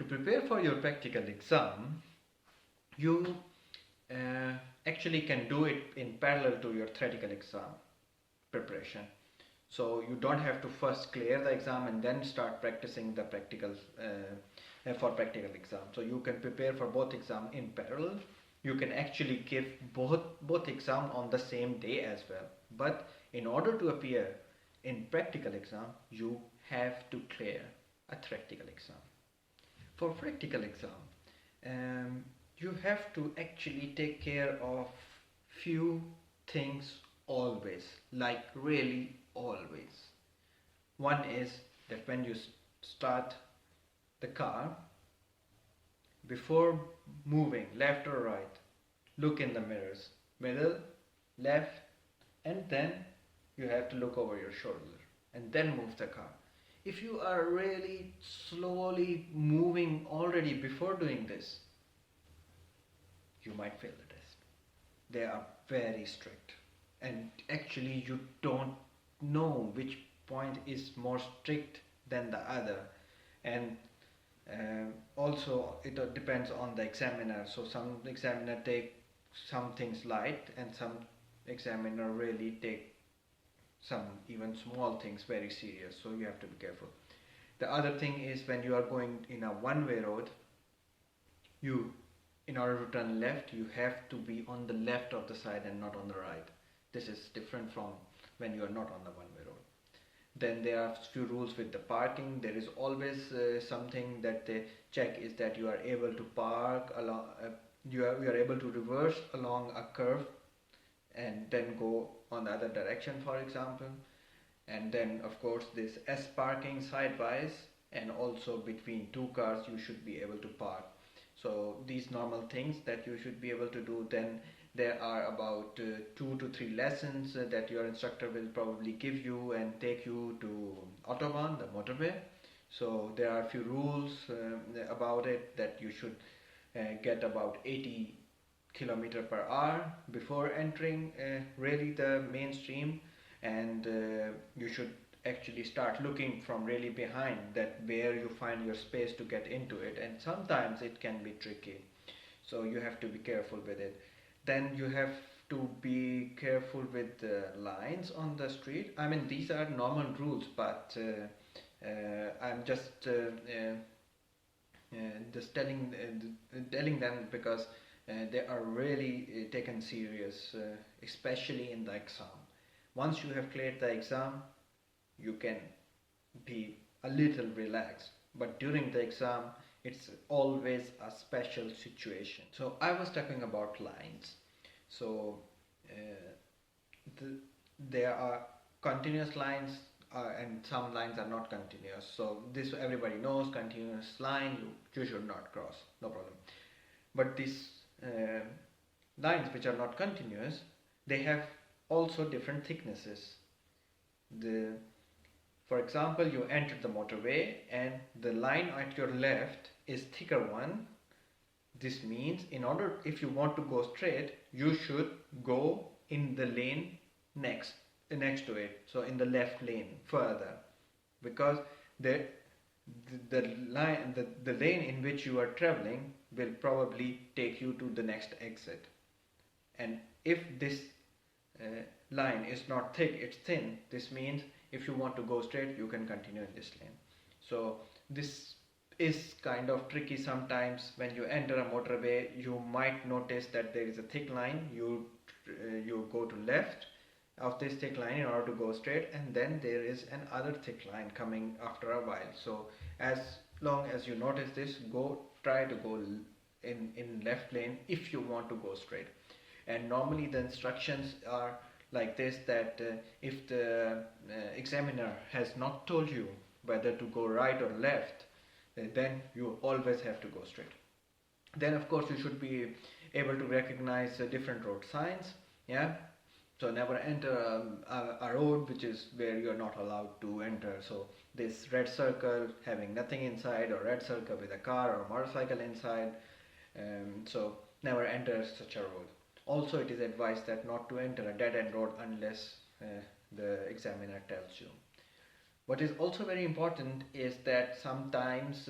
To prepare for your practical exam, you actually can do it in parallel to your theoretical exam preparation. So you don't have to first clear the exam and then start practicing the practical for practical exam. So you can prepare for both exam in parallel. You can actually give both exam on the same day as well. But in order to appear in practical exam, you have to clear a theoretical exam. For practical exam, you have to actually take care of few things always, like really always. One is that when you start the car, before moving left or right, look in the mirrors, middle, left, and then you have to look over your shoulder and then move the car. If you are really slowly moving already before doing this, you might fail the test. They are very strict, and actually you don't know which point is more strict than the other. And also it depends on the examiner. So some examiner take some things light, and some examiner really take some even small things very serious. So you have to be careful. The other thing is, when you are going in a one-way road, you, in order to turn left, you have to be on the left of the side and not on the right. This is different from when you are not on the one-way road. Then there are few rules with the parking. There is always something that they check, is that you are able to park along, you are able to reverse along a curve and then go on the other direction, for example. And then of course this S parking sidewise, and also between two cars you should be able to park. So these normal things that you should be able to do. Then there are about 2 to 3 lessons that your instructor will probably give you and take you to Autobahn, the motorway. So there are a few rules about it, that you should get about 80 kilometer per hour before entering really the mainstream, and you should actually start looking from really behind, that where you find your space to get into it, and sometimes it can be tricky, so you have to be careful with it. Then you have to be careful with the lines on the street. I mean, these are normal rules, but I'm just telling them because they are really taken serious, especially in the exam. Once you have cleared the exam, you can be a little relaxed, but during the exam it's always a special situation. So I was talking about lines. So there are continuous lines, and some lines are not continuous. So this everybody knows, continuous line you should not cross, no problem. But these lines which are not continuous, they have also different thicknesses. For example, you enter the motorway and the line at your left is thicker one. This means, if you want to go straight, you should go in the lane next to it, so in the left lane further, because the lane in which you are traveling will probably take you to the next exit. And if this line is not thick, it's thin, this means if you want to go straight, you can continue in this lane. So this is kind of tricky sometimes. When you enter a motorway, you might notice that there is a thick line. You go to left of this thick line in order to go straight, and then there is another thick line coming after a while. So as long as you notice this, try to go in left lane if you want to go straight. And normally the instructions are like this, that if the examiner has not told you whether to go right or left, then you always have to go straight. Then of course you should be able to recognize different road signs. Yeah, so never enter a road which is where you are not allowed to enter. So this red circle having nothing inside, or red circle with a car or motorcycle inside, so never enter such a road. Also, it is advised that not to enter a dead-end road unless the examiner tells you. What is also very important is that sometimes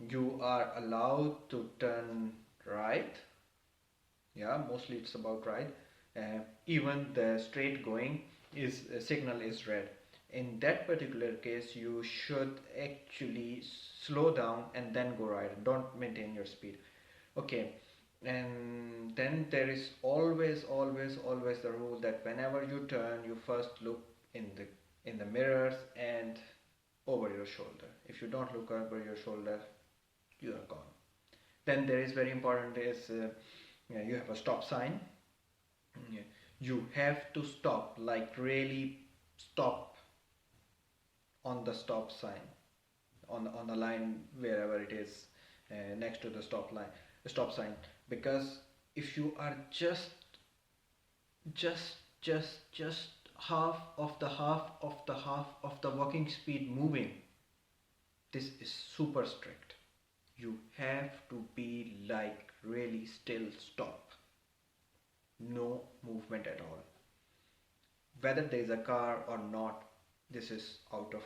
you are allowed to turn right. Yeah, mostly it's about right. Even the straight going is signal is red. In that particular case, you should actually slow down and then go right. Don't maintain your speed. Okay, and then there is always the rule that whenever you turn, you first look in the mirrors and over your shoulder. If you don't look over your shoulder, you are gone. Then there is very important is you have a stop sign. You have to stop, like really stop on the stop sign, on the line wherever it is next to the stop sign. Because if you are just half of the walking speed moving, this is super strict. You have to be like really still stop. No movement at all. Whether there is a car or not, this is out of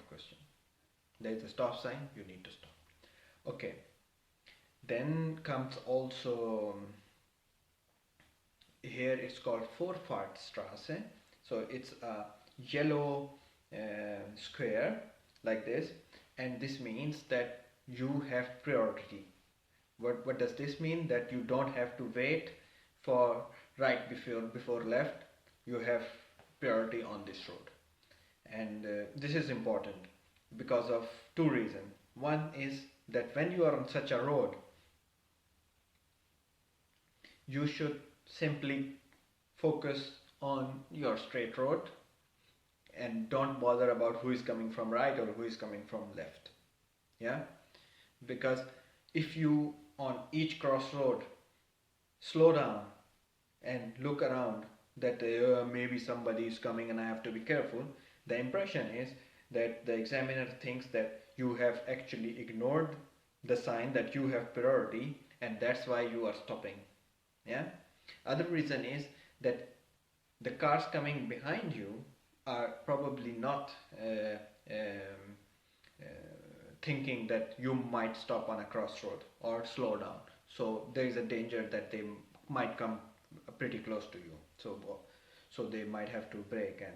question. There is a stop sign, you need to stop. Okay. Then comes also here it's called Vorfahrtsstraße. So it's a yellow square like this, and this means that you have priority. What does this mean? That you don't have to wait for right before left. You have priority on this road, and this is important because of two reasons. One is that when you are on such a road, you should simply focus on your straight road and don't bother about who is coming from right or who is coming from left. Yeah, because if you on each crossroad slow down and look around that maybe somebody is coming and I have to be careful, the impression is that the examiner thinks that you have actually ignored the sign that you have priority, and that's why you are stopping. Yeah. Other reason is that the cars coming behind you are probably not thinking that you might stop on a crossroad or slow down. So there is a danger that they might come pretty close to you. So they might have to brake, and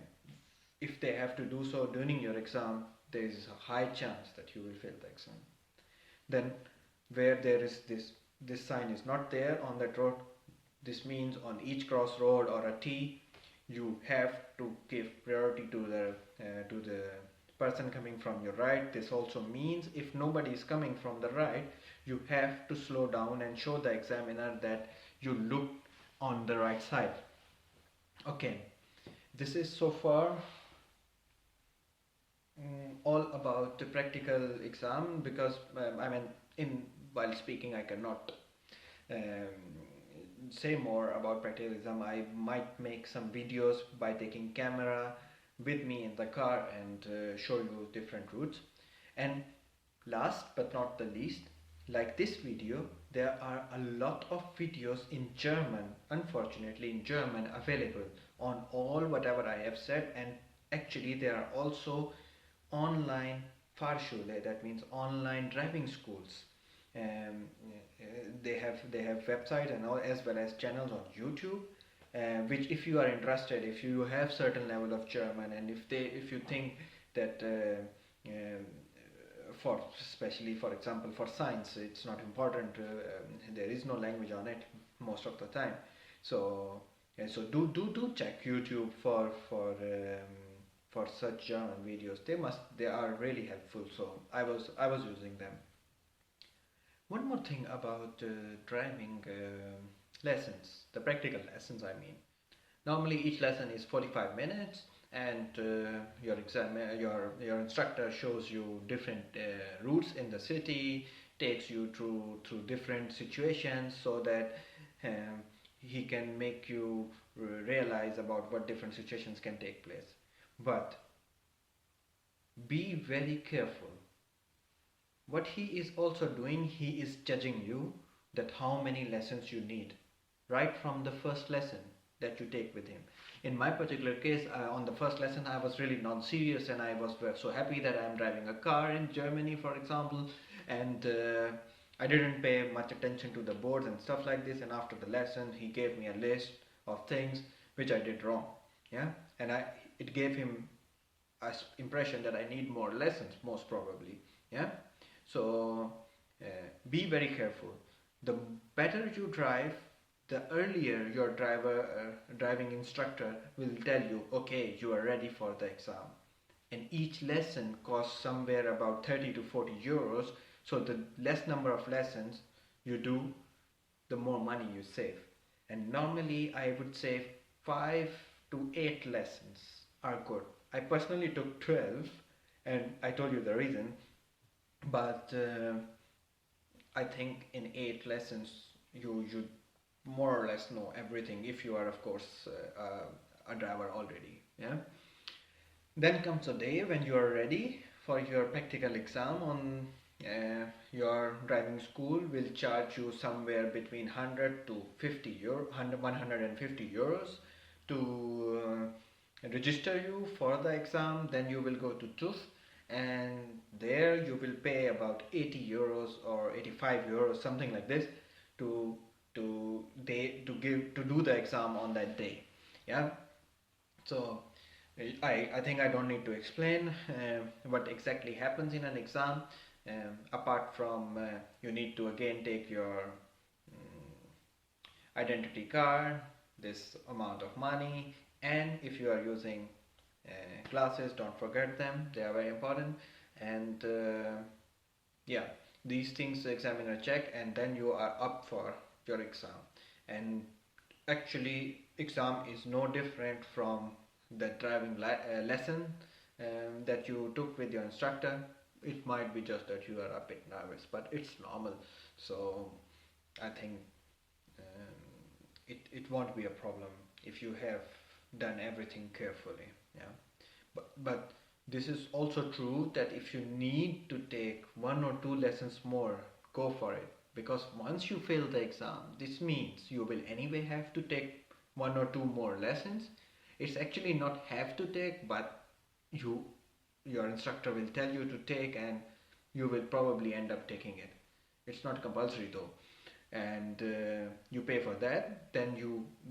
if they have to do so during your exam, there is a high chance that you will fail the exam. Then where there is this sign is not there on that road, this means on each crossroad or a T, you have to give priority to the person coming from your right. This also means if nobody is coming from the right, you have to slow down and show the examiner that you look on the right side. Okay, this is so far all about the practical exam, because while speaking I cannot say more about practical exam. I might make some videos by taking camera with me in the car and show you different routes. And last but not the least, like this video, there are a lot of videos in German, unfortunately in German, available on all whatever I have said. And actually there are also online Fahrschule, that means online driving schools. They have websites and all, as well as channels on YouTube, which if you are interested, if you have certain level of German, and if you think that especially for example for science it's not important, there is no language on it most of the time, so do check YouTube for such German videos. They are really helpful, so I was using them. One more thing about driving lessons, the practical lessons I mean. Normally each lesson is 45 minutes, and your instructor shows you different routes in the city, takes you through different situations, so that he can make you realize about what different situations can take place. But be very careful. What he is also doing, he is judging you that how many lessons you need, right from the first lesson that you take with him. In my particular case, on the first lesson I was really non-serious, and I was so happy that I am driving a car in Germany, for example, and I didn't pay much attention to the boards and stuff like this, and after the lesson he gave me a list of things which I did wrong. Yeah, and it gave him an impression that I need more lessons, most probably. Yeah, so be very careful. The better you drive, the earlier your driving instructor will tell you, okay, you are ready for the exam. And each lesson costs somewhere about 30 to 40 euros. So the less number of lessons you do, the more money you save. And normally I would say 5 to 8 lessons are good. I personally took 12, and I told you the reason, but I think in 8 lessons you more or less know everything, if you are of course a driver already. Yeah. Then comes a day when you are ready for your practical exam. On your driving school will charge you somewhere between 100 to 50 euro, 150 euros to register you for the exam. Then you will go to TUS, and there you will pay about 80 euros or 85 euros, something like this, to do the exam on that day. Yeah. So I think I don't need to explain what exactly happens in an exam, apart from you need to again take your identity card, this amount of money, and if you are using glasses, don't forget them, they are very important. And yeah, these things the examiner check, and then you are up for your exam. And actually exam is no different from the driving lesson that you took with your instructor. It might be just that you are a bit nervous, but it's normal. So I think it won't be a problem if you have done everything carefully. Yeah, but this is also true that if you need to take 1 or 2 lessons more, go for it, because once you fail the exam, this means you will anyway have to take 1 or 2 more lessons. It's actually not have to take, but your instructor will tell you to take, and you will probably end up taking it. It's not compulsory though, and you pay for that. Then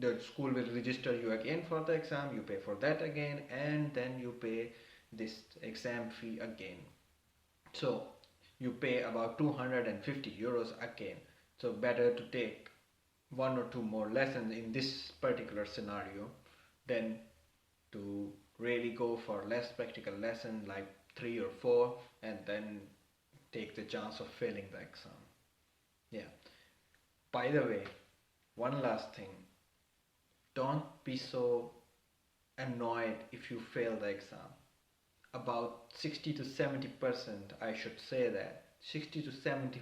the school will register you again for the exam. You pay for that again, and then you pay this exam fee again. So you pay about 250 euros again. So better to take 1 or 2 more lessons in this particular scenario than to really go for less practical lesson, like 3 or 4, and then take the chance of failing the exam. Yeah. By the way, one last thing. Don't be so annoyed if you fail the exam. About 60 to 70%, I should say that, 60 to 70%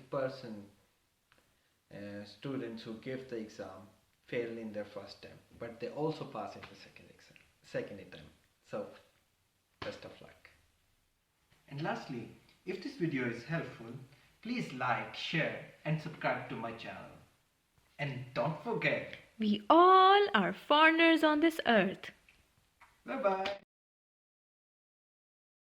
students who give the exam fail in their first attempt, but they also pass in the second attempt. So best of luck. And lastly, if this video is helpful, please like, share and subscribe to my channel. And don't forget, we all are foreigners on this earth. Bye bye.